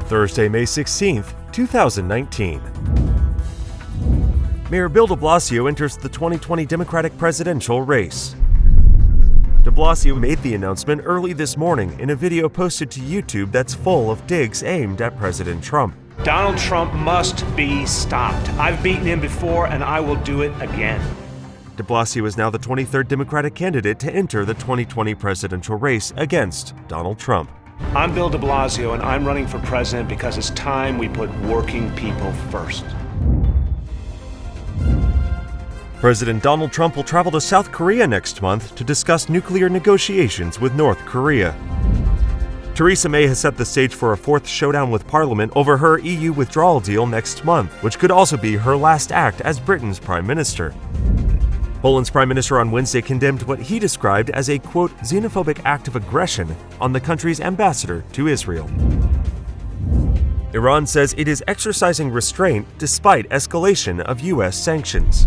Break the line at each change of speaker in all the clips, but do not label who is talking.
Thursday, May 16, 2019. Mayor Bill de Blasio enters the 2020 Democratic presidential race. De Blasio made the announcement early this morning in a video posted to YouTube that's full of digs aimed at President Trump.
Donald Trump must be stopped. I've beaten him before and I will do it again.
De Blasio is now the 23rd Democratic candidate to enter the 2020 presidential race against Donald Trump.
I'm Bill de Blasio and I'm running for president because it's time we put working people first.
President Donald Trump will travel to South Korea next month to discuss nuclear negotiations with North Korea. Theresa May has set the stage for a fourth showdown with Parliament over her EU withdrawal deal next month, which could also be her last act as Britain's Prime Minister. Poland's Prime Minister on Wednesday condemned what he described as a, quote, xenophobic act of aggression on the country's ambassador to Israel. Iran says it is exercising restraint despite escalation of U.S. sanctions.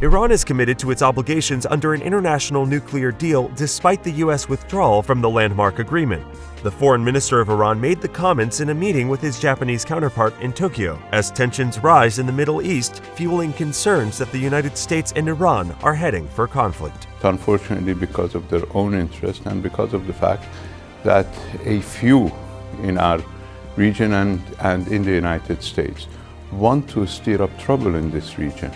Iran is committed to its obligations under an international nuclear deal despite the U.S. withdrawal from the landmark agreement. The foreign minister of Iran made the comments in a meeting with his Japanese counterpart in Tokyo, as tensions rise in the Middle East, fueling concerns that the United States and Iran are heading for conflict.
Unfortunately, because of their own interest and because of the fact that a few in our region and in the United States want to stir up trouble in this region.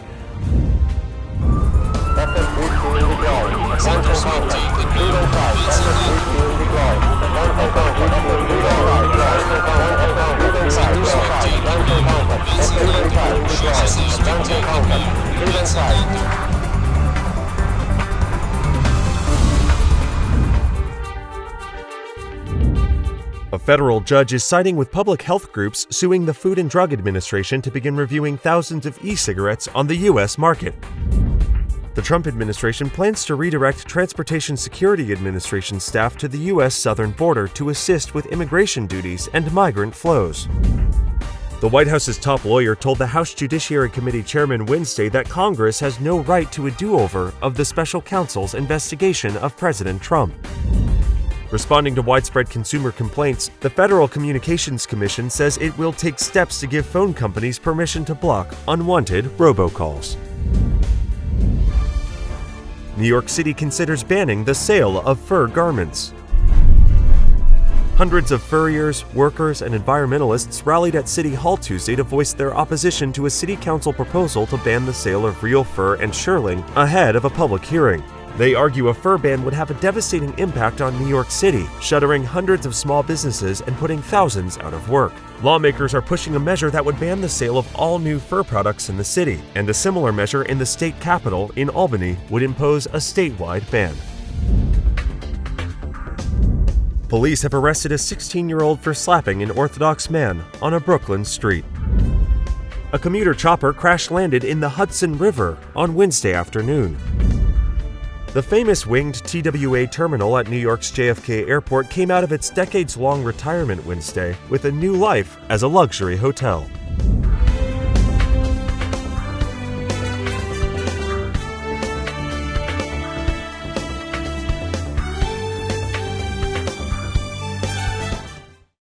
A federal judge is siding with public health groups suing the Food and Drug Administration to begin reviewing thousands of e-cigarettes on the U.S. market. The Trump administration plans to redirect Transportation Security Administration staff to the U.S. southern border to assist with immigration duties and migrant flows. The White House's top lawyer told the House Judiciary Committee chairman Wednesday that Congress has no right to a do-over of the special counsel's investigation of President Trump. Responding to widespread consumer complaints, the Federal Communications Commission says it will take steps to give phone companies permission to block unwanted robocalls. New York City considers banning the sale of fur garments. Hundreds of furriers, workers, and environmentalists rallied at City Hall Tuesday to voice their opposition to a city council proposal to ban the sale of real fur and shearling ahead of a public hearing. They argue a fur ban would have a devastating impact on New York City, shuttering hundreds of small businesses and putting thousands out of work. Lawmakers are pushing a measure that would ban the sale of all new fur products in the city, and a similar measure in the state capital in Albany would impose a statewide ban. Police have arrested a 16-year-old for slapping an Orthodox man on a Brooklyn street. A commuter chopper crash-landed in the Hudson River on Wednesday afternoon. The famous winged TWA terminal at New York's JFK Airport came out of its decades-long retirement Wednesday with a new life as a luxury hotel.